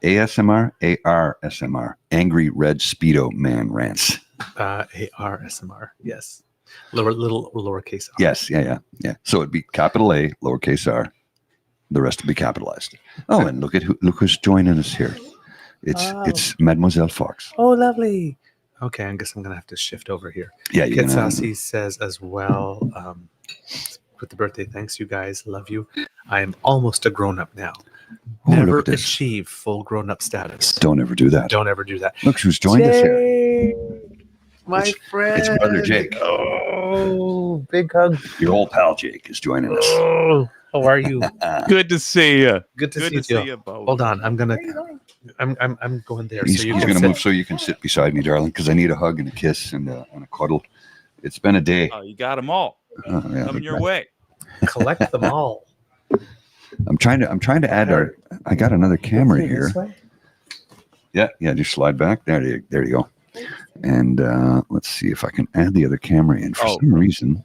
ASMR, ARSMR, Angry Red Speedo Man Rants. ARSMR, yes. Little lowercase r. Yes, yeah. So it'd be capital A, lowercase r. The rest will be capitalized. Oh, and look who's joining us here. It's Mademoiselle Fox. Oh, lovely. Okay, I guess I'm gonna have to shift over here. Yeah, Kit Sassy says as well. With the birthday, thanks you guys, love you. I am almost a grown up now. Never achieve full grown up status. Don't ever do that. Don't ever do that. Look who's joined us here. My friend. It's brother Jake. Oh, big hug. Your old pal Jake is joining us. Oh, how are you? Good to see you. Good to see you both. Hold on, I'm going there. He's going to move so you can sit beside me, darling, because I need a hug and a kiss and a cuddle. It's been a day. Oh, you got them all. Coming your way. Collect them all. I'm trying to add I got another camera here. Yeah, just slide back. There you go. And let's see if I can add the other camera in. For some reason,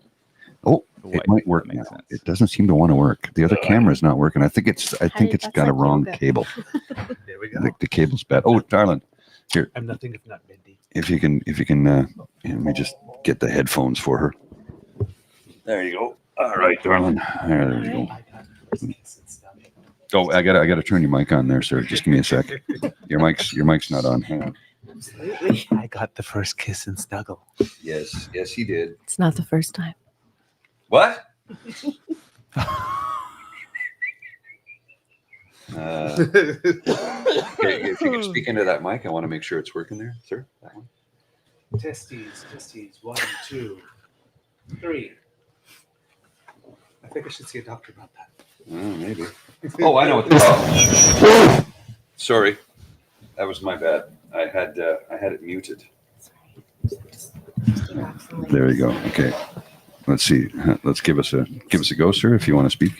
it might work now. Sense. It doesn't seem to want to work. The other camera is not working. I think it's got a wrong cable. There we go. The cable's bad. Oh, darling, here. I'm nothing if not bendy. If you can, let me just get the headphones for her. There you go. All right, darling. There you go. Oh, I gotta turn your mic on there, sir. Just give me a sec. Your mic's not on. Hang on. Absolutely. I got the first kiss and snuggle. Yes, he did. It's not the first time. What? Okay, if you can speak into that mic, I want to make sure it's working there, sir. That one. Testes. 1, 2, 3. I think I should see a doctor about that. Maybe. Oh, I know what the problem. Sorry, that was my bad. I had it muted. There you go. Okay. Let's see. Let's give us a go, sir, if you want to speak.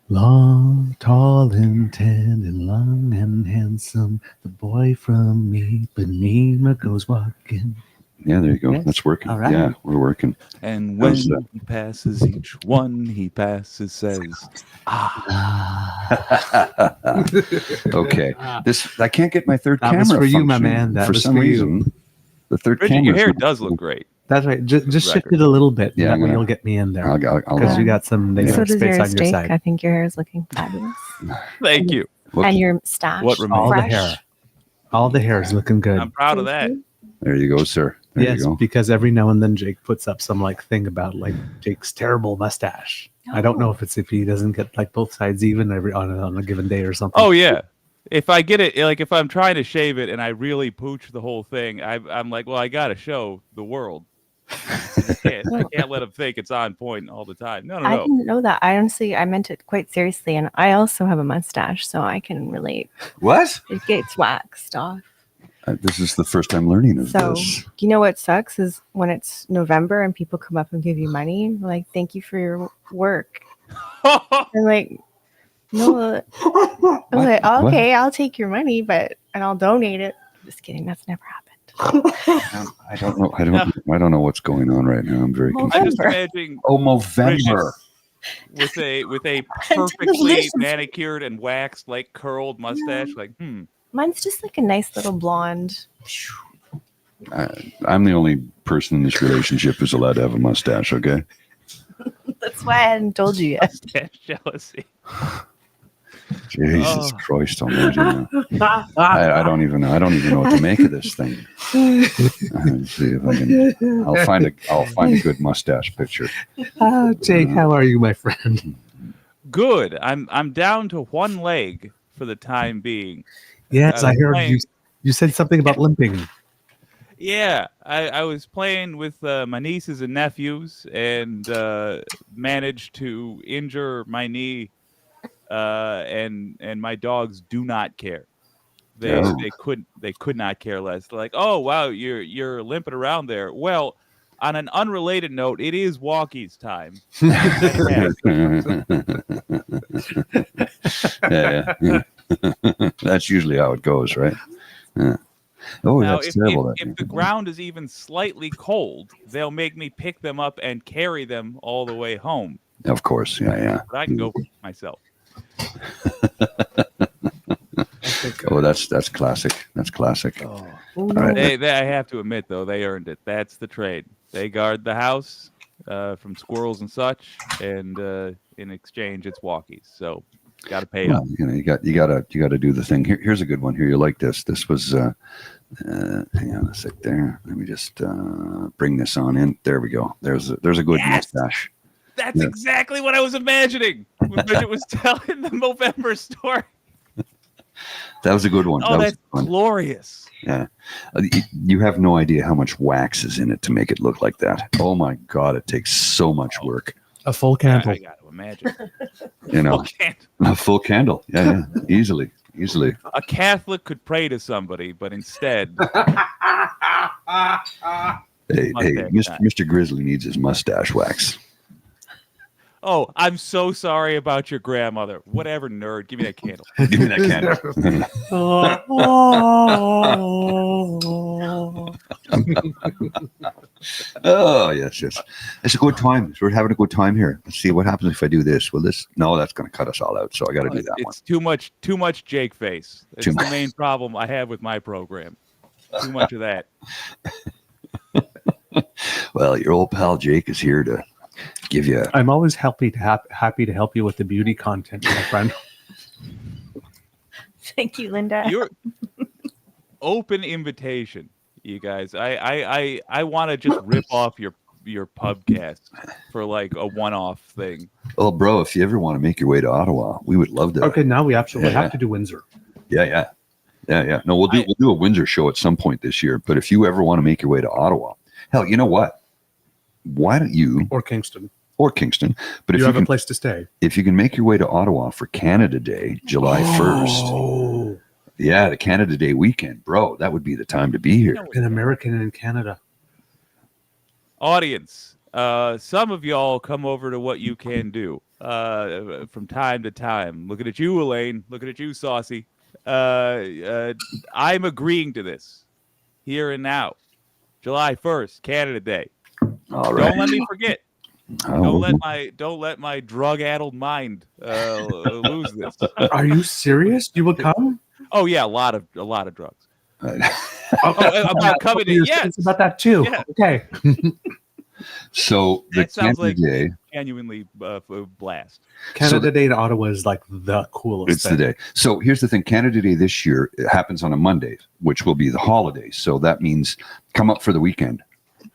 Long, tall, and tan, and long and handsome, the boy from Ipanema goes walking. Yeah, there you go. Yes. That's working. All right. Yeah, we're working. And when he passes, each one he passes says, Okay. I can't get my third that camera. Was for you, my function. man. That for was some for reason, you. The third Richard, camera. your hair does look great. That's right. Just shift it a little bit. Yeah, you'll get me in there. Because you got some So does space yours, on your Jake. side. I think your hair is looking fabulous. Thank you. And your stash. What remains? All the fresh. hair. All the hair is looking good. I'm proud of that. There you go, sir. There Yes, you go. because every now and then Jake puts up some thing about Jake's terrible mustache. I don't know if he doesn't get both sides even on a given day or something. Oh yeah. If I get it, if I'm trying to shave it and I really pooch the whole thing, I'm like, well, I got to show the world. I can't let them think it's on point all the time. No. I didn't know that. I meant it quite seriously, and I also have a mustache, so I can relate. What? It gets waxed off. This is the first time learning of So, this. you know what sucks is when it's November and people come up and give you money, like, thank you for your work. I'm like, no. I'm like, okay, I'll take your money, and I'll donate it. Just kidding. That's never happened. I don't know. I don't know what's going on right now. I'm very confused. I'm just imagining November. with a perfectly manicured and waxed, curled mustache. Mine's just a nice little blonde. I'm the only person in this relationship who's allowed to have a mustache. Okay. That's why I hadn't told you yet. Mustache jealousy. Jesus Christ Almighty! I don't even know what to make of this thing. Let's see if I can. I'll find a good mustache picture. Jake, how are you, my friend? Good. I'm down to one leg for the time being. Yes, I heard you said something about limping. Yeah, I was playing with my nieces and nephews and managed to injure my knee. And my dogs do not care. They could not care less. They're like, oh wow, you're limping around there. Well, on an unrelated note, it is walkies time. Yeah. That's usually how it goes, right? Yeah. Oh, now, that's terrible. If the ground is even slightly cold, they'll make me pick them up and carry them all the way home. Of course, yeah. But I can go myself. Oh, that's classic. That's classic. Oh. All right. They, I have to admit, though, they earned it. That's the trade. They guard the house from squirrels and such, and in exchange, it's walkies. So, got to pay up. Well, you gotta do the thing. Here's a good one. Here, you like this? This was. Hang on a sec. There. Let me just bring this on in. There we go. There's a good Yes! mustache. That's exactly what I was imagining when Bridget was telling the Movember story. That was a good one. Oh, That that's was fun. glorious. Yeah. You have no idea how much wax is in it to make it look like that. Oh my God, it takes so much work. A full candle. I got to imagine. You know, Okay. a full candle. Yeah, easily. A Catholic could pray to somebody, but instead, Hey, Mustache Mr. Grizzly needs his mustache wax. oh, I'm so sorry about your grandmother. Whatever, nerd. Give me that candle. Give me that candle. Oh, yes. It's a good time. We're having a good time here. Let's see what happens if I do this. Will this? No, that's going to cut us all out. So I got to do that one. It's too much Jake face. It's Too the much. main problem I have with my program. Too much of that. Well, your old pal Jake is here to give you. I'm always happy to help you with the beauty content, my friend. Thank you, Linda. Your open invitation, you guys. I want to just rip off your PubCast for like a one-off thing. Oh, bro, if you ever want to make your way to Ottawa, we would love to. Okay, now we absolutely Yeah. have to do Windsor. Yeah. No, we'll do a Windsor show at some point this year. But if you ever want to make your way to Ottawa, hell, you know what? Why don't you Or Kingston. But You if have you can, a place to stay. if you can make your way to Ottawa for Canada Day, July 1st. Oh, Yeah, the Canada Day weekend, bro. That would be the time to be here. an American in Canada. Audience, some of y'all come over to What You Can Do from time to time. Looking at you, Elaine. Looking at you, Saucy. I'm agreeing to this here and now. July 1st, Canada Day. All right. Don't let me forget. Oh, Don't let my drug-addled mind lose this. Are you serious? You would come? Oh yeah, a lot of drugs. About coming in, yes. It's about that too. Yeah. Okay. So the That sounds Canada like Day, genuinely blast. Canada Day in Ottawa is like the coolest it's the day. So here's the thing: Canada Day this year it happens on a Monday, which will be the holiday. So that means come up for the weekend.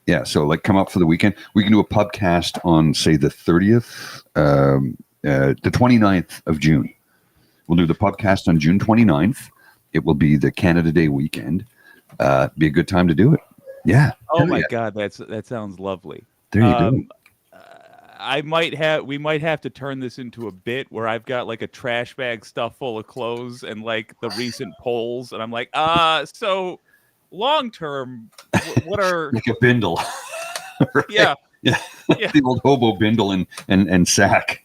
Yeah, so like come up for the weekend. We can do a PubCast on say the 30th, the 29th of June. We'll do the PubCast on June 29th. It will be the Canada Day weekend. Be a good time to do it. Yeah. Oh my yeah. God, that sounds lovely. There you go. We might have to turn this into a bit where I've got like a trash bag stuffed full of clothes and like the recent polls, and I'm like, so long term, what are Like a bindle. Right? yeah. The old hobo bindle and sack.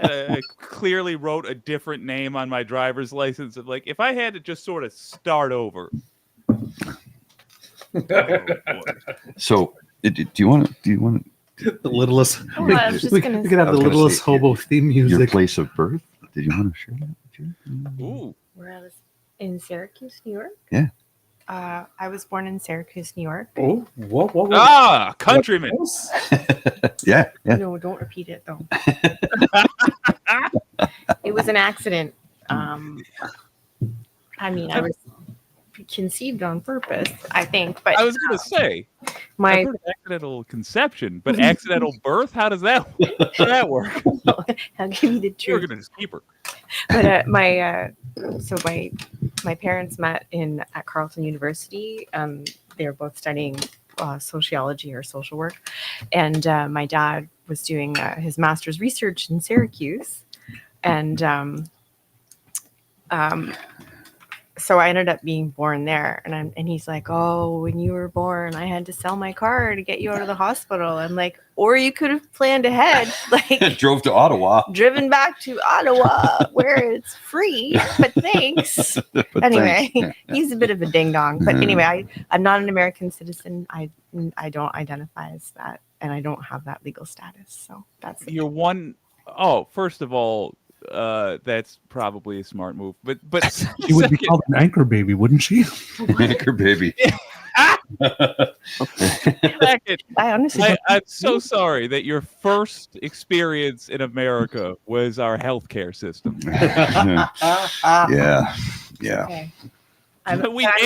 I clearly wrote a different name on my driver's license. Of like, if I had to just sort of start over. Oh, boy. So, do you want to The littlest. Oh, I was just we gonna could have I the was gonna littlest say, hobo theme your music. place of birth? Did you want to share that with you? Ooh. Where I was in Syracuse, New York. Yeah. I was born in Syracuse, New York. Oh, whoa. Ah, countryman. Yeah. No, don't repeat it though. It was an accident. I mean, I was conceived on purpose, I think. But I was going to say, my I've heard of accidental conception, but accidental birth? How does that work? I'll give you the You're truth. going to keep her. But my parents met at Carleton University. They were both studying sociology or social work, and my dad was doing his master's research in Syracuse, and so I ended up being born there. And he's like, "Oh, when you were born, I had to sell my car to get you out of the hospital." I'm like, "Or you could have planned ahead, like." Drove to Ottawa. Driven back to Ottawa where it's free, but thanks. But Anyway, thanks. Yeah. he's a bit of a ding dong. But Mhm. anyway, I'm not an American citizen. I don't identify as that, and I don't have that legal status. So that's You're one. Oh, first of all, that's probably a smart move. But She would be called an anchor baby, wouldn't she? Anchor baby. second, I honestly I'm so sorry that your first experience in America was our healthcare system. Yeah. Yeah. okay.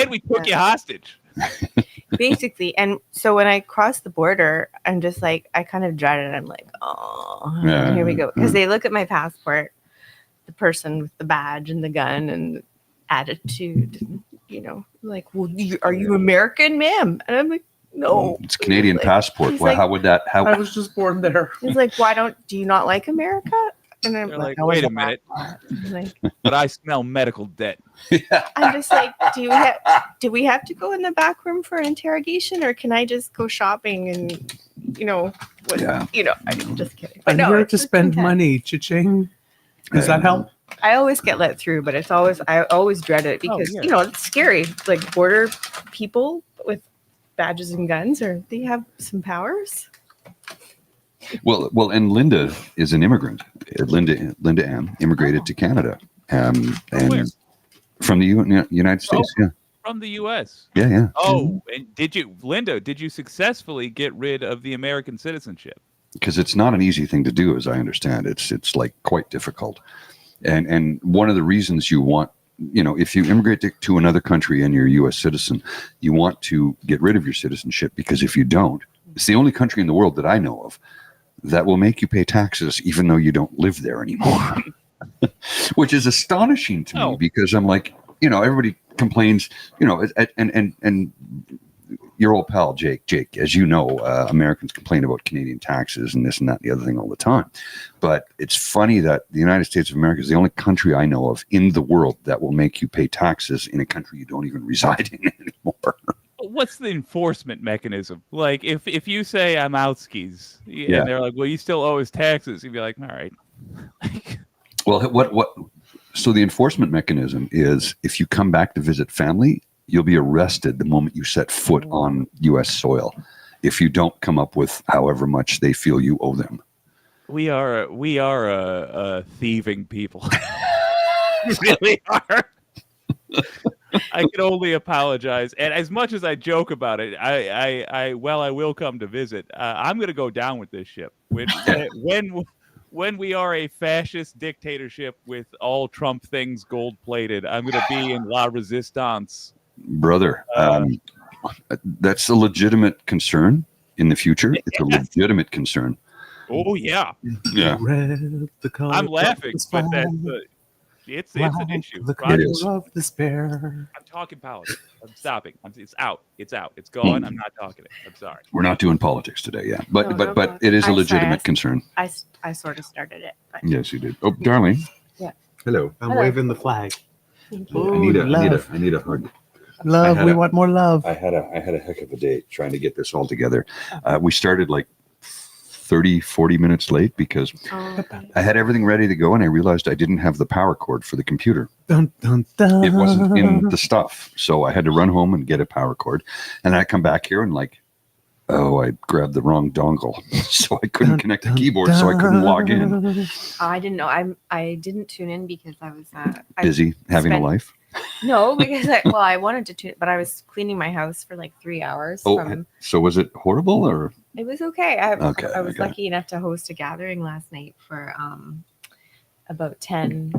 We took you hostage. Basically, and so when I cross the border, I'm just like, I kind of dread it. I'm like, oh, Yeah. here we go, because they look at my passport, the person with the badge and the gun and attitude, and, like, well, are you American, ma'am? And I'm like, no, It's Canadian Like, passport. he's Well, like- how would that? How? I was just born there. he's like, do you not like America? And I'm They're like, "I was wait a at minute, that." I'm like, but I smell medical debt. I'm just like, do we have to go in the back room for an interrogation, or can I just go shopping and, Yeah. I'm just kidding. But I'm no, here it's to just spend intense. money. Cha-ching. Does that help? I always get let through, but I always dread it because, yeah. it's scary. Like border people with badges and guns, or they have some powers. Well, and Linda is an immigrant. Linda Ann immigrated to Canada, and where? from the United States. Yeah, From the U.S. yeah. Oh, and Linda, did you successfully get rid of the American citizenship? Because it's not an easy thing to do, as I understand. It's like quite difficult, and one of the reasons you want, if you immigrate to another country and you're a U.S. citizen, you want to get rid of your citizenship, because if you don't, it's the only country in the world that I know of that will make you pay taxes even though you don't live there anymore, which is astonishing to me, Oh. because I'm like, everybody complains, and your old pal, Jake, as you know, Americans complain about Canadian taxes and this and that and the other thing all the time. But it's funny that the United States of America is the only country I know of in the world that will make you pay taxes in a country you don't even reside in anymore. What's the enforcement mechanism? Like, if you say I'm out skis, Yeah. and they're like, well, you still owe us taxes, you'd be like, all right. Well, so the enforcement mechanism is, if you come back to visit family, you'll be arrested the moment you set foot on U.S. soil if you don't come up with however much they feel you owe them. We are a thieving people. We really are. I can only apologize, and as much as I joke about it, I will come to visit. I'm going to go down with this ship. When we are a fascist dictatorship with all Trump things gold plated, I'm going to be in La Resistance. Brother, that's a legitimate concern in the future. It's a legitimate concern. Oh yeah, Yeah. Red, the color I'm of laughing, the but sky, it's an issue. The I'm color of despair. talking politics. I'm stopping. It's out. It's gone. I'm not talking it. I'm sorry. We're not doing politics today, yeah. But No, but no, but it is a I'm sorry, legitimate concern. I sort of started it. But Yes, you did. Oh, darling. Yeah. Hello. I'm Hello. waving the flag. thank you. Oh, love. I need a hug. Love, I had we a- want more love. I had a heck of a day trying to get this all together. We started like 40 minutes late because Oh, okay. I had everything ready to go and I realized I didn't have the power cord for the computer. Dun, dun, dun. It wasn't in the stuff. So I had to run home and get a power cord. And I come back here and like, oh, I grabbed the wrong dongle. So I couldn't connect the keyboard, so I couldn't log in. Oh, I didn't know. I didn't tune in because I was Busy having a spent- life. No, because I wanted to tune, but I was cleaning my house for like 3 hours. Oh, so was it horrible or? It was okay. Okay, I was okay. lucky enough to host a gathering last night for about 10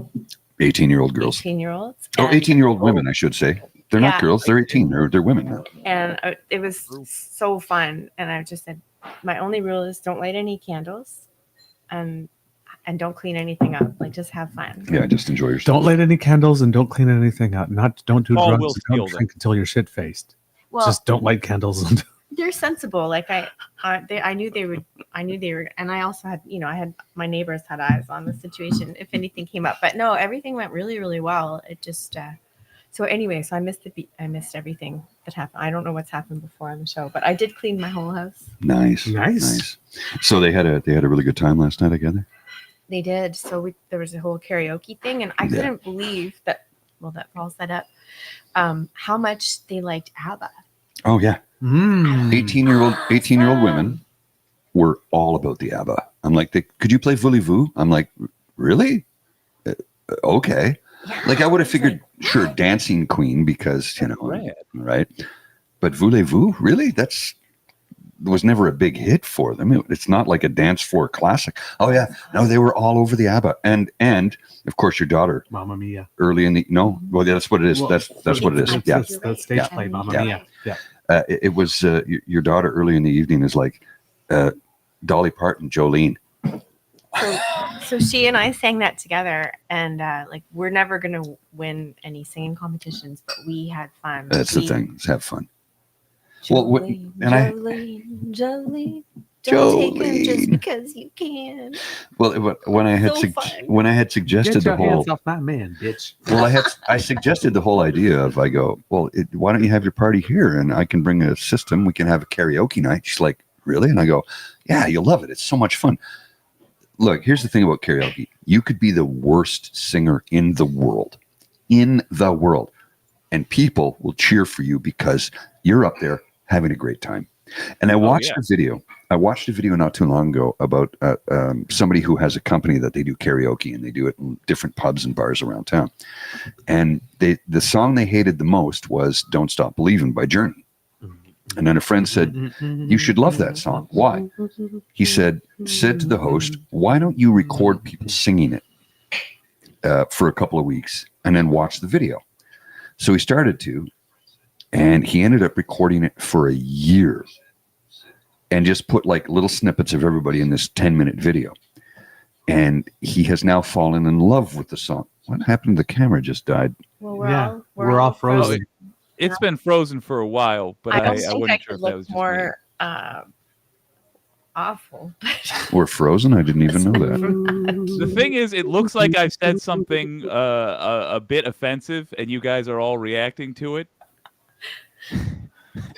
18-year-old girls. 18-year-olds. Oh, 18-year-old women, I should say. They're not Yeah. girls. They're 18. They're women now. And it was so fun. And I just said, my only rule is don't light any candles, and don't clean anything up. Like, just have fun. Yeah, just enjoy yourself. Don't light any candles and don't clean anything out. Don't do Paul will drugs. steal Don't them. drink until you're shit faced. Well, Just don't light candles. And they're sensible. Like I knew they were, and I also had, I had my neighbors had eyes on the situation if anything came up. But no, everything went really, really well. It just, so anyway, so I missed everything that happened. I don't know what's happened before on the show, but I did clean my whole house. Nice. So they had a really good time last night together. They did. So there was a whole karaoke thing, and I Yeah. couldn't believe that. Well, that Paul set up how much they liked ABBA. Oh yeah. Mm. 18-year-old women were all about the ABBA. I'm like, could you play Voulez-Vous? I'm like, really? Okay. Yeah, Like I would have it's figured, like, sure, what? Dancing Queen because Rad. right? But Voulez-Vous, really? Was never a big hit for them. It's not like a dance floor classic. Oh yeah, no, they were all over the ABBA, and of course your daughter Mamma Mia. early in the well, yeah, that's what it is. Well, that's what it is. Yeah, That's stage Yeah. play, Mamma Yeah. Mia. Yeah. it was your daughter early in the evening is like Dolly Parton, Jolene. So she and I sang that together, and like we're never gonna win any singing competitions, but we had fun. That's the thing. Let's have fun. Well, Jolene, and I- Jolene, don't take him just Jolene. because you can. Well, when I had So fun. when I had suggested Get the your whole hands off my man, bitch. well, I suggested the whole idea of I go, well, why don't you have your party here and I can bring a system. We can have a karaoke night. She's like, really? And I go, yeah, you'll love it. It's so much fun. Look, here's the thing about karaoke. You could be the worst singer in the world, and people will cheer for you because you're up there having a great time. And I watched a video. I watched a video not too long ago about somebody who has a company that they do karaoke and they do it in different pubs and bars around town. And the song they hated the most was "Don't Stop Believin'" by Journey. And then a friend said, "You should love that song. Why?" He said to the host, "Why don't you record people singing it for a couple of weeks and then watch the video?" So he started to, and he ended up recording it for a year and just put like little snippets of everybody in this 10-minute video. And he has now fallen in love with the song. What happened? The camera just died. Well, we're all frozen. It's been frozen for a while, but I don't I think I wasn't sure could if that look was just more awful. We're frozen? I didn't even know that. The thing is, it looks like I've said something a bit offensive, and you guys are all reacting to it.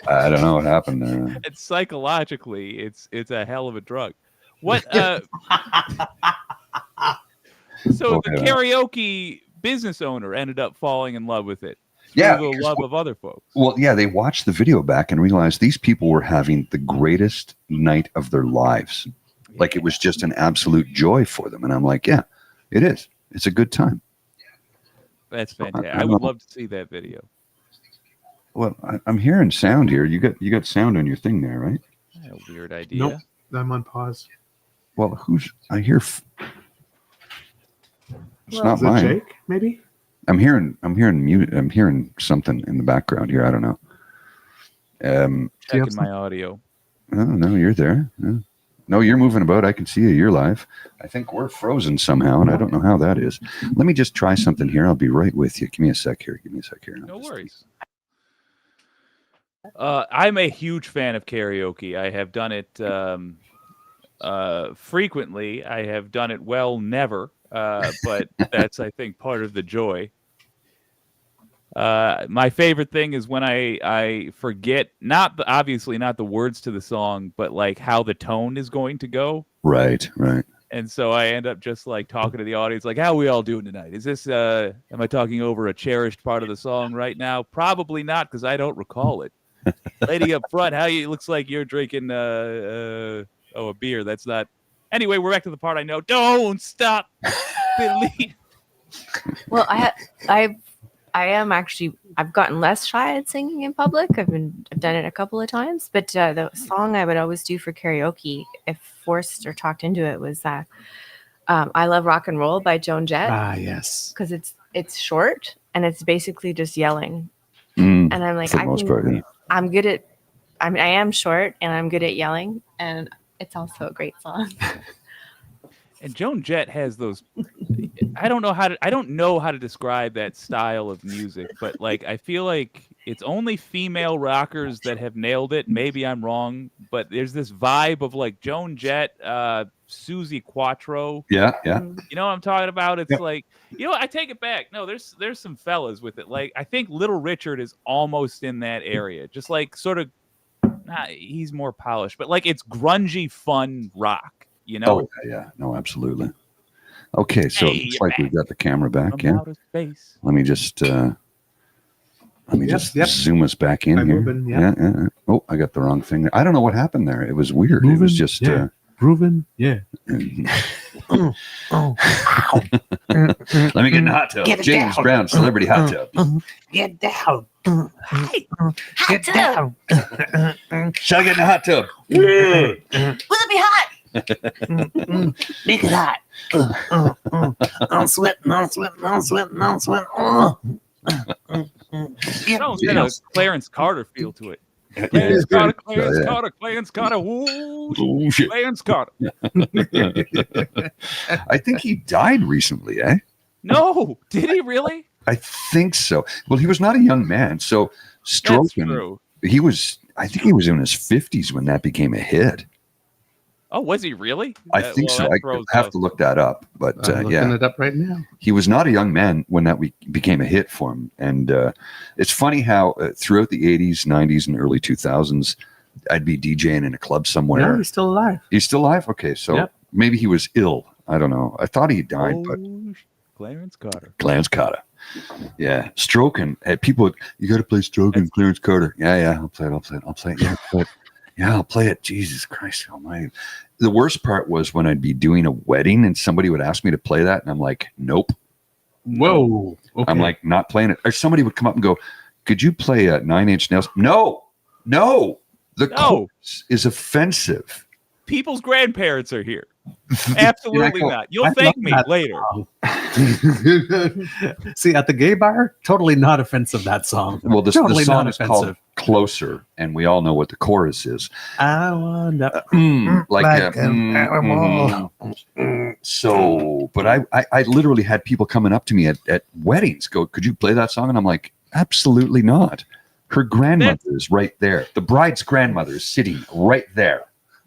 I don't know what happened there. It's psychologically, it's a hell of a drug. What? So the karaoke business owner ended up falling in love with it. Yeah, through the love of other folks. Well, yeah, they watched the video back and realized these people were having the greatest night of their lives. Like it was just an absolute joy for them. And I'm like, yeah, it is. It's a good time. That's fantastic. I would love to see that video. Well, I'm hearing sound here. You got sound on your thing there, right? A weird idea. Nope, I'm on pause. Well, I hear? It's not Is it mine. Jake, maybe? I'm hearing mute. I'm hearing something in the background here. I don't know. Checking my audio. Oh no, you're there. Yeah. No, you're moving about. I can see you. You're live. I think we're frozen somehow, and I don't know how that is. Let me just try something here. I'll be right with you. Give me a sec here. No worries. I'm a huge fan of karaoke. I have done it frequently. I have done it never. But that's, I think, part of the joy. My favorite thing is when I forget, obviously not the words to the song, but like how the tone is going to go. Right. And so I end up just like talking to the audience, like, how are we all doing tonight? Is this, am I talking over a cherished part of the song right now? Probably not, because I don't recall it. Lady up front, looks like you're drinking, a beer. That's not. Anyway, we're back to the part I know. Don't stop believing. Well, I've gotten less shy at singing in public. I've done it a couple of times, but the song I would always do for karaoke, if forced or talked into it, was "I Love Rock and Roll" by Joan Jett. Ah, yes. Because it's short and it's basically just yelling. And I'm like, I'm good at. I am short and I'm good at yelling, and it's also a great song. And Joan Jett has those. I don't know how to describe that style of music, but like I feel like it's only female rockers that have nailed it. Maybe I'm wrong, but there's this vibe of like Joan Jett, Susie Quattro. Yeah. You know what I'm talking about? It's like, I take it back. No, there's some fellas with it. Like I think Little Richard is almost in that area. Just like sort of, he's more polished, but like it's grungy, fun rock. Oh yeah. No, absolutely. Okay, so it looks like we've got the camera back. Yeah. Let me just zoom us back in here. Moving, yeah. Oh, I got the wrong thing. I don't know what happened there. It was weird. It was just grooving. Yeah. Let me get in the hot tub. Get it James down. Brown, celebrity hot tub. Get down. Hot tub. Shall I get in the hot tub? Will it be hot? Make it hot. I'm sweating. I'm sweating. I'm sweating. I'm sweating. It almost had a Clarence Carter feel to it. Clarence Carter, ooh, Oh, shit. Clarence Carter. I think he died recently, eh? No, did he really? I think so. Well, he was not a young man. So That's stroking, true. I think he was in his 50s when that became a hit. Oh, was he really? I think so. I have to look that up. But I'm looking yeah, it up right now. he was not a young man when that became a hit for him. And it's funny how throughout the 80s, 90s, and early 2000s, I'd be DJing in a club somewhere. No, he's still alive. He's still alive? Okay, so Yep. maybe he was ill. I don't know. I thought he died, but Clarence Carter. Clarence Carter. Yeah, stroking. People, you got to play stroking, Clarence Carter. Yeah, I'll play it. Yeah, but yeah, I'll play it. Jesus Christ Almighty. The worst part was when I'd be doing a wedding and somebody would ask me to play that, and I'm like, nope. Whoa. Okay. I'm like, not playing it. Or somebody would come up and go, could you play 9 Inch Nails? No. The chorus is offensive. People's grandparents are here. Absolutely not. You'll I thank love me that later. See, at the gay bar, totally not offensive, that song. Well, the Totally song not is called offensive. Closer, and we all know what the chorus is. I wonder. So, but I literally had people coming up to me at weddings go, could you play that song? And I'm like, absolutely not. Her grandmother is right there. The bride's grandmother is sitting right there.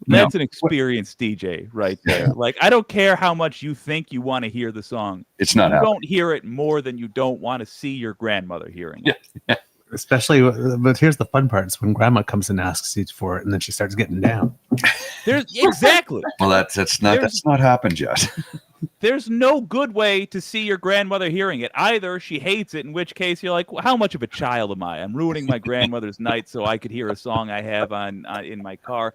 That's an experienced DJ right there. Like, I don't care how much you think you want to hear the song. It's not You happening. don't hear it more than you don't want to see your grandmother hearing it. Especially, but here's the fun part: is when Grandma comes and asks you for it, and then she starts getting down. Exactly. Well, that's not happened yet. There's no good way to see your grandmother hearing it. Either she hates it, in which case you're like, well, how much of a child am I? I'm ruining my grandmother's night so I could hear a song I have on in my car.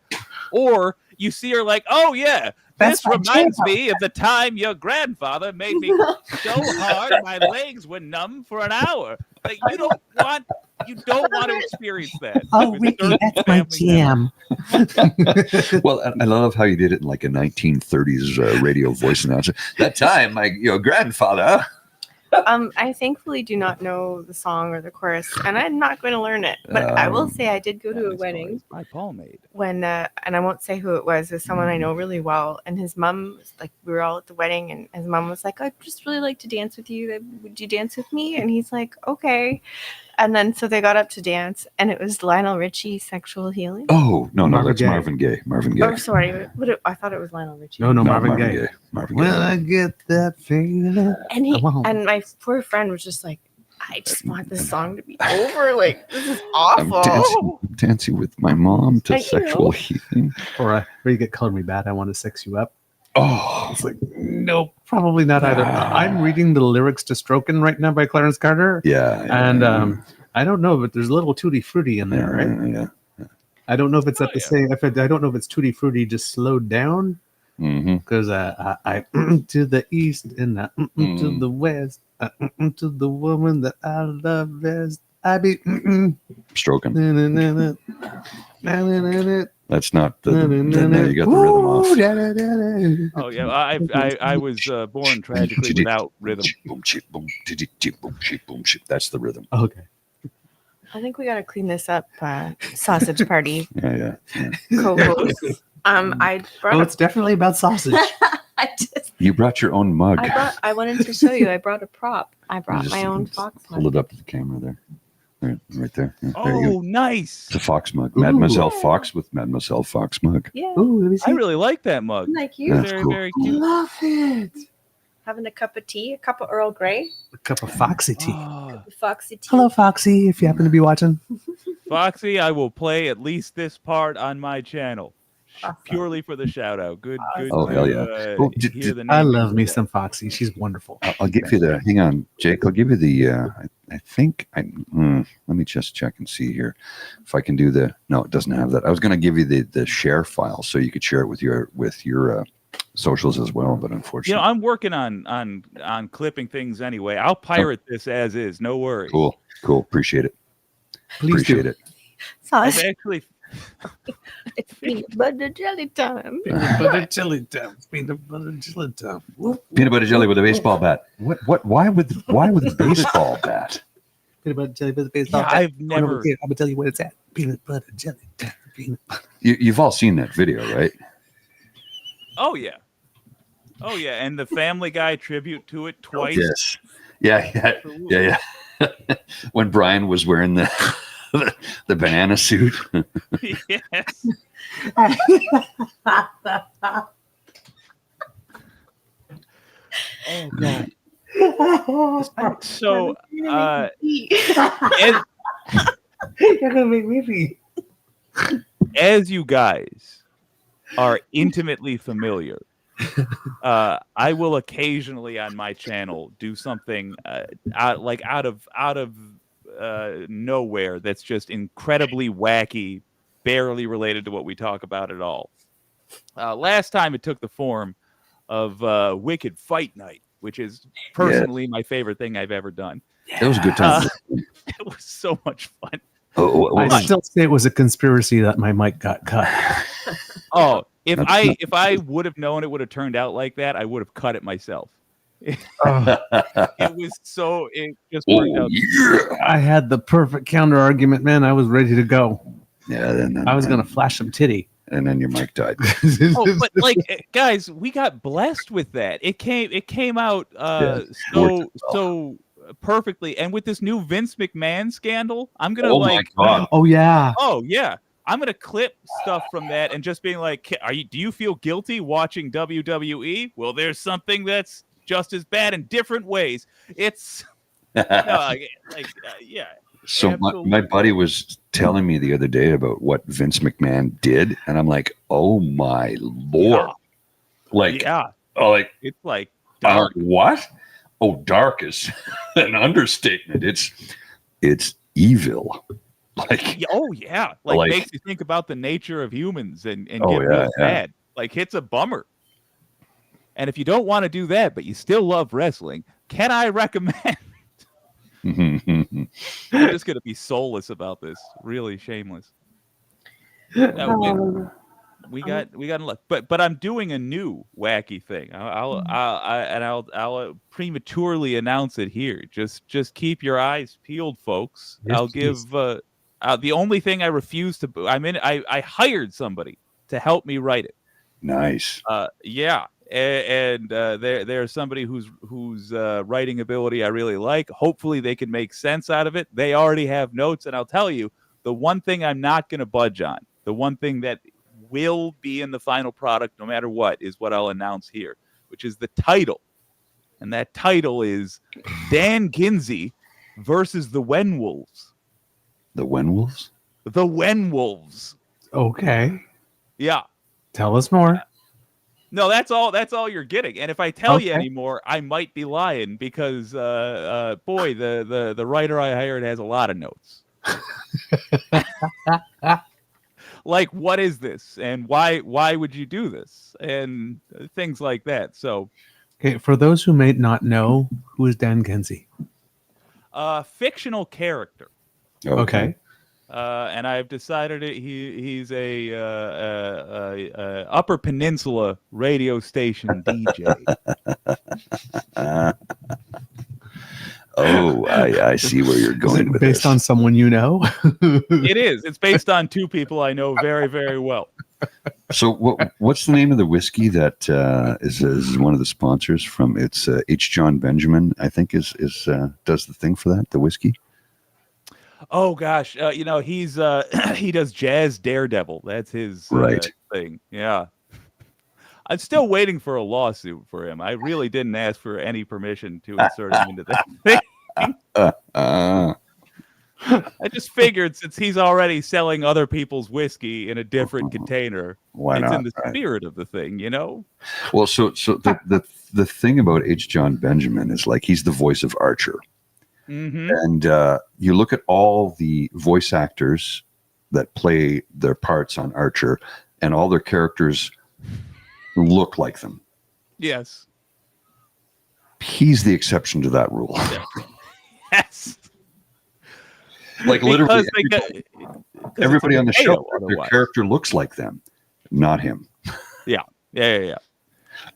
Or you see her like, oh, yeah, this reminds me of the time your grandfather made me so hard my legs were numb for an hour. Like, you don't want to experience that. Oh, with Ricky, certain that's my family members. jam. Well, I love how you did it in like a 1930s radio voice announcer. That time, my grandfather. I thankfully do not know the song or the chorus, and I'm not going to learn it. But I will say I did go to a wedding By Paul Made. when, and I won't say who it was someone I know really well. And his mom was like, we were all at the wedding, and his mom was like, I'd just really like to dance with you. Would you dance with me? And he's like, okay. And then so they got up to dance, and it was Lionel Richie, Sexual Healing. Oh, no, Marvin that's Gaye. Marvin Gaye. Marvin Gaye. Oh, sorry. I thought it was Lionel Richie. No, Marvin Gaye. Marvin Gaye. When I get that feeling. And my poor friend was just like, I just want this song to be over. Like, this is awful. I'm dancing with my mom to I know. Sexual Healing. Or you get Color Me Bad, I Want to Sex You Up. Oh, It's like, nope, probably not either. I'm reading the lyrics to Strokin' right now by Clarence Carter. yeah. And I don't know, but there's a little Tutti Frutti in there, right? Yeah. I don't know if it's at the same. I don't know if it's Tutti Frutti just slowed down Mm-hmm. because I to the east and to the west, to the woman that I love best. I be Stroking. na-na-na-na. That's not the. Now you got the rhythm off. Ooh, da-da-da-da. Oh, yeah. I was born tragically without rhythm. Boom, chip, boom, chip, boom, chip, boom, chip. That's the rhythm. Okay. I think we got to clean this up, sausage party Yeah. co-host. I brought. Well, it's definitely about sausage. You brought your own mug. I wanted to show you. I brought a prop. I brought Just my own fox Hold mug. it up to the camera there. Right there. Yeah, there you go. Oh, nice. It's a Fox mug. Ooh. Mademoiselle Fox with Mademoiselle Fox mug. Yeah, Ooh, let me see. I really like that mug. like you. That's Very, cool. very cute. love it. Having a cup of tea, a cup of Earl Grey, A cup of Foxy tea. Oh, Foxy tea. Hello, Foxy, if you happen to be watching. Foxy, I will play at least this part on my channel. Purely for the shout out. Good. Oh, hell yeah. Oh, hear the I name love me today. some Foxy. She's wonderful. I'll give you the. Hang on, Jake. I'll give you the. I think. Let me just check and see here if I can do the. No, it doesn't have that. I was going to give you the share file so you could share it with your socials as well, but You know, unfortunately, I'm working on clipping things anyway. I'll pirate this as is. No worries. cool. Appreciate it. Please Appreciate do. it. I've Sauce. actually It's peanut butter jelly time. Peanut butter jelly time. Peanut butter jelly time. Peanut butter jelly with a baseball bat. What? Why with a baseball bat? Peanut butter jelly with a baseball Yeah, bat. I've never. I'm gonna tell you what it's at. Peanut butter jelly time. Peanut butter. You've all seen that video, right? Oh yeah, and the Family Guy tribute to it twice. Yes. Yeah. When Brian was wearing the the banana suit. Yes. Oh god. So, as, You're gonna make me pee. as you guys are intimately familiar, I will occasionally on my channel do something out of nowhere that's just incredibly wacky, barely related to what we talk about at all. Last time it took the form of Wicked Fight Night, which is personally my favorite thing I've ever done. It was a good time. It was so much fun. I still say it was a conspiracy that my mic got cut. Oh, if I would have known it would have turned out like that, I would have cut it myself. It just worked out. I had the perfect counter argument, man. I was ready to go. Yeah, then I was gonna flash some titty. and then your mic died. Oh, but like, guys, we got blessed with that. It came out so perfectly, and with this new Vince McMahon scandal, I'm gonna my God. Oh yeah. Oh yeah, I'm gonna clip stuff from that and just being like, do you feel guilty watching WWE? Well, there's something that's just as bad in different ways. It's yeah. So my buddy was telling me the other day about what Vince McMahon did, and I'm like, oh my Lord. It's like dark. What? Oh, dark is an understatement. It's evil. Like, oh yeah, like makes you think about the nature of humans and get real bad. Like, it's a bummer. And if you don't want to do that, but you still love wrestling, can I recommend? I'm just gonna be soulless about this. Really shameless. We got luck, but I'm doing a new wacky thing. I'll prematurely announce it here. Just keep your eyes peeled, folks. Yes, I'll give the only thing I refuse to. I hired somebody to help me write it. nice. And there's somebody whose writing ability I really like. Hopefully they can make sense out of it. They already have notes, and I'll tell you, the one thing I'm not going to budge on, the one thing that will be in the final product no matter what, is what I'll announce here, which is the title. And that title is Dan Kinsey versus the Wenwolves. The Wenwolves? The Wenwolves. Okay. Yeah. Tell us more. No, that's all you're getting. And if I tell you anymore, I might be lying because boy, the writer I hired has a lot of notes. Like, what is this? And why would you do this? And things like that. So, Okay, for those who may not know, who is Dan Kinsey? fictional character. Okay. And I've decided he's a Upper Peninsula radio station DJ. I see where you're going with based this. on someone you know? It is. It's based on two people I know very, very well. So what's the name of the whiskey that is one of the sponsors from? It's H. John Benjamin, I think is does the thing for that, the whiskey. Oh gosh, he's he does Jazz Daredevil. That's his thing. Yeah. I'm still waiting for a lawsuit for him. I really didn't ask for any permission to insert him into that thing. I just figured since he's already selling other people's whiskey in a different container, Why it's not? in the spirit of the thing, you know? Well, so the thing about H. John Benjamin is, like, he's the voice of Archer. Mm-hmm. And you look at all the voice actors that play their parts on Archer, and all their characters look like them. Yes. He's the exception to that rule. Yes. Like literally, Because everybody on the show, their otherwise. character looks like them, not him. Yeah.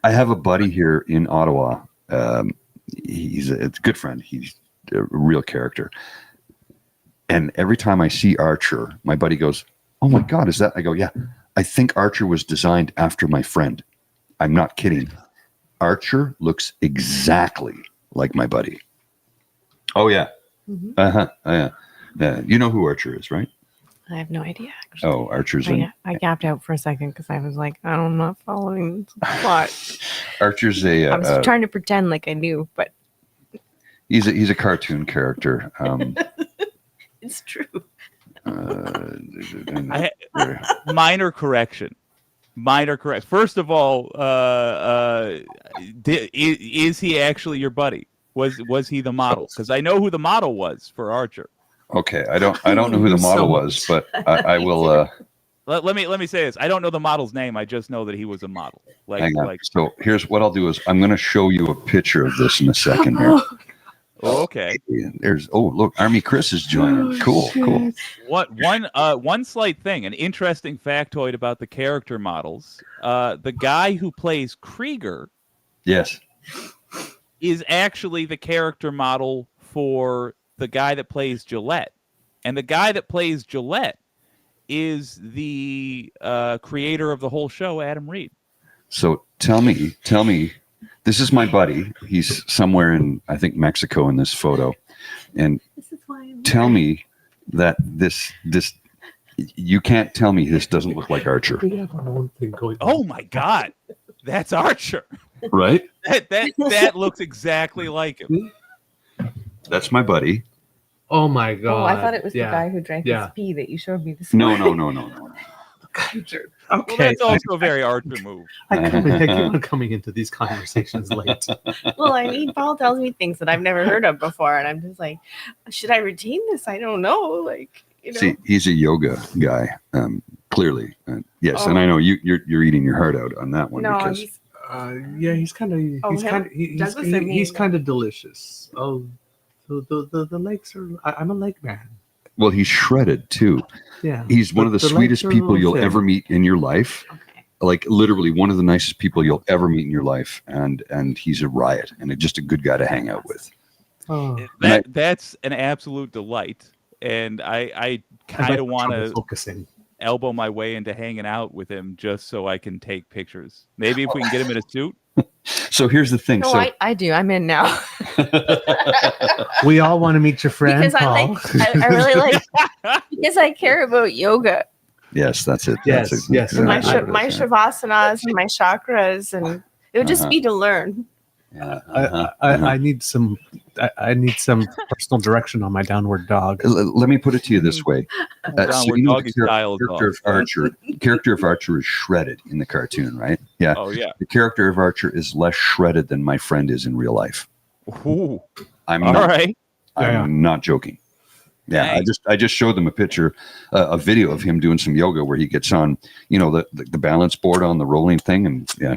I have a buddy here in Ottawa. It's a good friend. He's a real character. And every time I see Archer, my buddy goes, "Oh my God, is that?" I go, "Yeah, I think Archer was designed after my friend. I'm not kidding. Archer looks exactly like my buddy." Oh, yeah. Mhm. Yeah. You know who Archer is, right? I have no idea. Actually. Oh, Archer's in. I gapped out for a second because I was like, I'm not following the plot. Archer's a. I was trying to pretend like I knew, but He's a cartoon character. it's true. Minor correction. First of all, is he actually your buddy? Was he the model? Because I know who the model was for Archer. Okay, I don't know who the model was, but I will. Let me say this. I don't know the model's name. I just know that he was a model. Hang on. So here's what I'll do: is I'm going to show you a picture of this in a second here. Oh, okay. Look, Army Chris is joining. Cool. One slight thing, an interesting factoid about the character models. The guy who plays Krieger, Yes. is actually the character model for the guy that plays Gillette, and the guy that plays Gillette is the creator of the whole show, Adam Reed. So tell me. This is my buddy. He's somewhere in, I think, Mexico in this photo, and This is why tell me that this you can't tell me this doesn't look like Archer, We have our own thing going on. Oh my God, that's Archer. right? That looks exactly like him. That's my buddy. Oh my God. Oh, I thought it was Yeah. the guy who drank Yeah. his pee that you showed me this No. morning. Well, Okay. that's also a very Archer move. I keep on coming into these conversations late. Well, I mean, Paul tells me things that I've never heard of before, and I'm just like, should I retain this? I don't know. Like, you know. See, he's a yoga guy. Clearly, yes, Oh. and I know you're eating your heart out on that one No, because he's Yeah, he's kind of Douglas and me. he's kind of delicious. Oh, the legs are. I'm a leg man. well, he's shredded too. Yeah, He's one of the legs sweetest are a people little you'll thin. ever meet in your life. okay. Like literally one of the nicest people you'll ever meet in your life, and he's a riot and just a good guy to hang out with. Oh, That's an absolute delight, and I kind of want to focusing. elbow my way into hanging out with him just so I can take pictures. Maybe if we can get him in a suit. So here's the thing. No, So I do. I'm in now We all want to meet your friend, because Paul. I really like because I care about yoga. yes, that's it. Yes, That's yes. My exactly what my it is, yeah. shavasana and my chakras, and it would just be to learn. Yeah, I need some. I need some personal direction on my downward dog. Let me put it to you this way. Downward you know doggy the style is character of Archer is shredded in the cartoon, right? Yeah. Oh yeah. The character of Archer is less shredded than my friend is in real life. Ooh. I'm All not, right. I'm not joking. Yeah, Dang. I just showed them a picture, a video of him doing some yoga where he gets on, the balance board on the rolling thing, and yeah.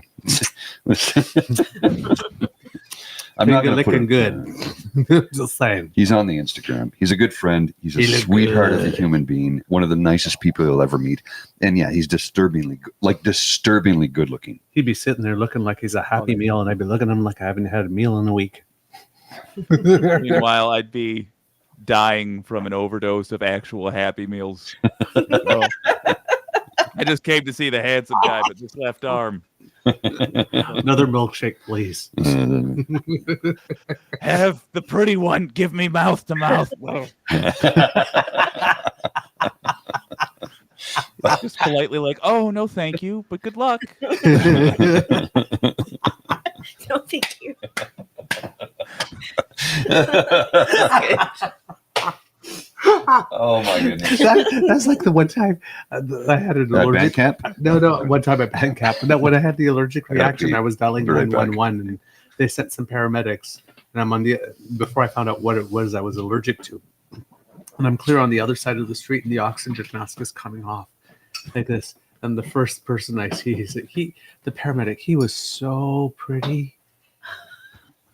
I'm not going to put looking it, good. Just saying. He's on the Instagram. He's a good friend. He's a He look sweetheart of a good. human being. One of the nicest people you'll ever meet. And yeah, he's disturbingly good looking. He'd be sitting there looking like he's a Happy Meal, and I'd be looking at him like I haven't had a meal in a week. Meanwhile, I'd be dying from an overdose of actual Happy Meals. So, I just came to see the handsome guy, but this left arm. Another milkshake, please. Have the pretty one give me mouth to mouth. Just politely like, oh, no, thank you, but good luck. No, thank you. Oh my goodness. That's like the one time I had an At allergic. Bandcamp? No, one time at Bandcamp. No, when I had the allergic I gotta reaction, pee. I was dialing Be right back. 911, and they sent some paramedics. And I'm on before I found out what it was I was allergic to. And I'm clear on the other side of the street, and the oxygen mask is coming off like this. And the first person I see is the paramedic. He was so pretty.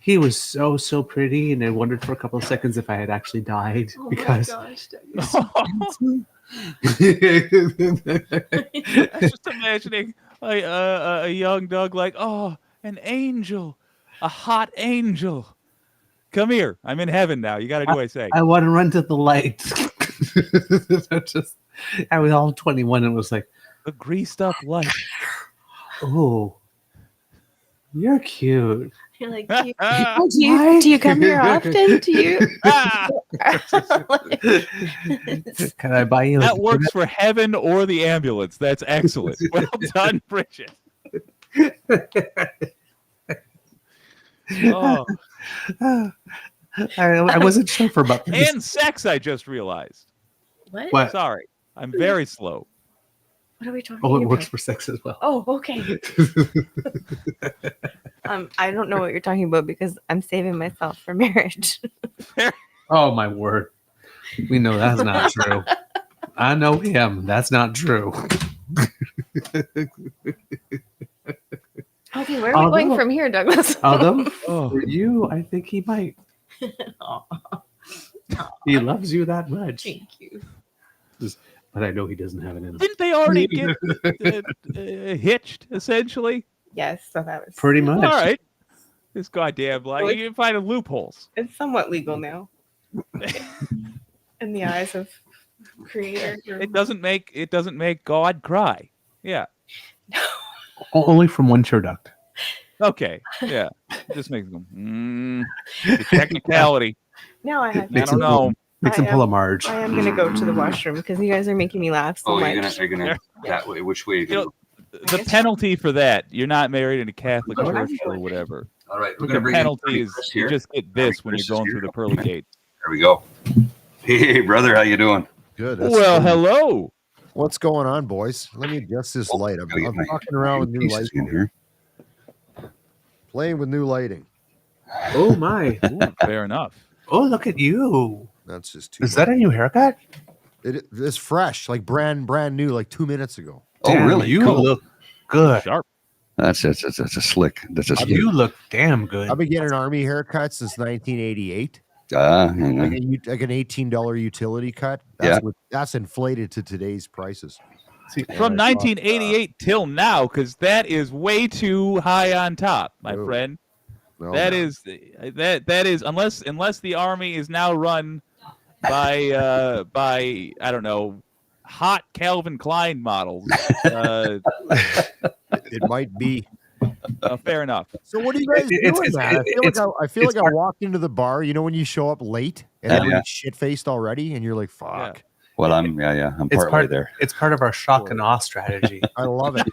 He was so pretty, and I wondered for a couple of seconds if I had actually died because. I was just imagining a young Doug like, oh, an angel, a hot angel. Come here. I'm in heaven now. You got to do what I say. I want to run to the light. I was all 21 and was like, The greased up light. oh, you're cute. You're like, do you come here often? Do you? Can I buy you? That works for heaven or the ambulance. That's excellent. Well done, Bridget. Oh, I wasn't sure for about 30 and sex, I just realized. What? What? Sorry. I'm very slow. What are we talking Oh, it about? works for sex as well. Oh, okay. I don't know what you're talking about because I'm saving myself for marriage. Oh, my word. We know that's not true. I know him. That's not true. Okay, where are we going from here, Douglas? Although, Oh. for you, I think he might. Aw, He loves you that much. thank you. But I know he doesn't have it in him. Didn't they already get hitched, essentially? Yes, so that was Pretty much. All right. This goddamn like you can find loopholes. It's somewhat legal now in the eyes of creator. It doesn't make God cry. Yeah. Only from one tear duct. Okay. Yeah. Just makes them the technicality. Now I have. I don't know. Makes him I pull a am- Marge. I am gonna go to the washroom because you guys are making me laugh so much. you're gonna that way? Which way? You know, the penalty for that, you're not married in a Catholic church or whatever. All right, we're The gonna bring penalty in is Chris you here. just get this when Chris you're is going here. through the pearly gate. There we go. Hey, brother, how you doing? Good. That's Well, good. hello. What's going on, boys? Let me adjust this light. I'm Gotta get my fucking around with new pieces in lighting. here. Playing with new lighting. Oh, my. Ooh, fair enough. Oh, look at you. That's just too. Is that a new haircut? It's fresh, like brand new, like 2 minutes ago. Oh, Damn, really? You Cool. look good. Sharp. That's a slick. That's a slick. You look damn good. I've been getting an army haircut since 1988. Yeah. Like an $18 utility cut. That's inflated to today's prices. See, From I thought, 1988 till now, because that is way too high on top, my Oh, friend. no, That no. is unless the army is now run by I don't know, hot Calvin Klein models. It might be. Fair enough. So what are you guys doing, man? I feel like I walked into the bar. You know when you show up late and Yeah. everybody's shit faced already, and you're like, "Fuck." Well, I'm part way there. It's part of our shock and awe strategy. I love it.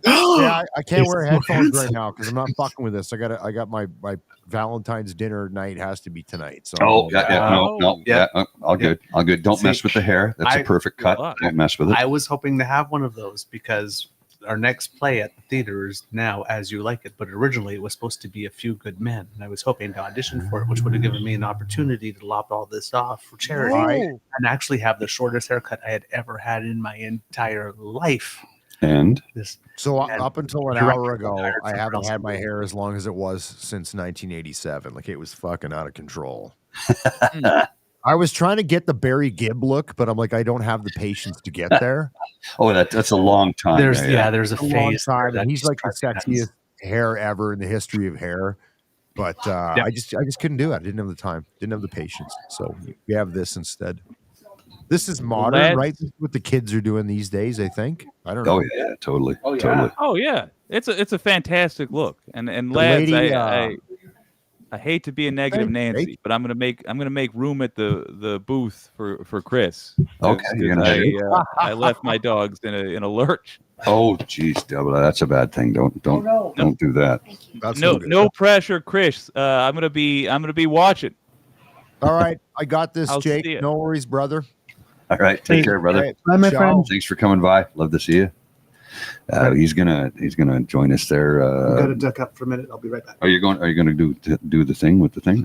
Yeah, I can't wear headphones right now because I'm not fucking with this. I got my Valentine's dinner night has to be tonight. So Oh, no, Yeah. all good, all good. Don't mess See, with the hair. That's a I- perfect cut. Good luck. Don't mess with it. I was hoping to have one of those because our next play at the theater is now As You Like It, but originally it was supposed to be A Few Good Men, and I was hoping to audition for it, which would have given me an opportunity to lop all this off for charity Oh, and actually have the shortest haircut I had ever had in my entire life. And This up until an Director hour ago, hired I someone haven't else had to my do it. hair as long as it was since 1987. Like it was fucking out of control. I was trying to get the Barry Gibb look, but I'm like, I don't have the patience to get there. that's a long time. there's yeah. there's a A long phase time, where and that he's just like the drives me nuts. sexiest hair ever in the history of hair. But I just couldn't do it. I didn't have the time, didn't have the patience. So we have this instead. This is modern, lads- right? This is what the kids are doing these days. I think. I don't know. Oh yeah, totally. Oh, yeah. Totally. oh yeah. It's a fantastic look. And The lads, lady, I hate to be a negative Thanks, Nancy, but I'm gonna make room at the booth for Chris. 'Cause- Okay, you're 'cause gonna I left my dogs in a lurch. Oh, geez, Devil, that's a bad thing. Don't do that. That's No good. no pressure, Chris. I'm gonna be watching. All right, I got this, I'll Jake. see ya. No worries, brother. All right, take care, brother. All right, Bye, my ciao. friend. Thanks for coming by. Love to see you. He's gonna join us there. I'm gonna duck up for a minute. I'll be right back. Are you going to do the thing with the thing?